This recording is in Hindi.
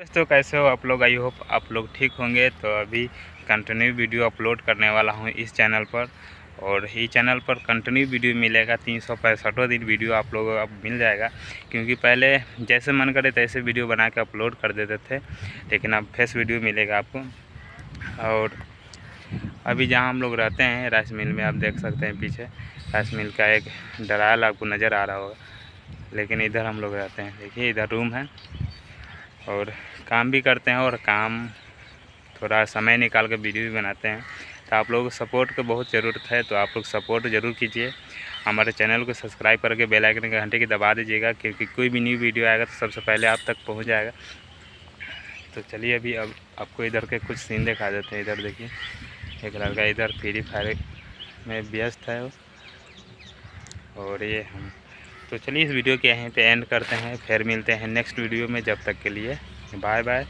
दोस्तों कैसे हो आप लोग। आई होप आप लोग ठीक होंगे। तो अभी कंटिन्यू वीडियो अपलोड करने वाला हूं इस चैनल पर, और इस चैनल पर कंटिन्यू वीडियो मिलेगा। 365 दिन वीडियो आप लोगों को अब मिल जाएगा, क्योंकि पहले जैसे मन करे तैसे वीडियो बना के अपलोड कर देते थे, लेकिन अब फ्रेश वीडियो मिलेगा आपको। और अभी जहाँ हम लोग रहते हैं राइस मिल में, आप देख सकते हैं पीछे राइस मिल का एक दराल आपको नज़र आ रहा होगा, लेकिन इधर हम लोग रहते हैं। देखिए इधर रूम है और काम भी करते हैं, और काम थोड़ा समय निकाल कर वीडियो भी बनाते हैं। तो आप लोगों को सपोर्ट की बहुत ज़रूरत है, तो आप लोग सपोर्ट ज़रूर कीजिए। हमारे चैनल को सब्सक्राइब करके बेल आइकन के घंटे की दबा दीजिएगा, क्योंकि कोई भी न्यू वीडियो आएगा तो सबसे पहले आप तक पहुंच जाएगा। तो चलिए अभी अब आपको इधर के कुछ सीन दिखा देते हैं। इधर देखिए एक लड़का इधर फ्री फायर में व्यस्त है, और ये हम। तो चलिए इस वीडियो के यहीं पे एंड करते हैं, फिर मिलते हैं नेक्स्ट वीडियो में। जब तक के लिए बाय बाय।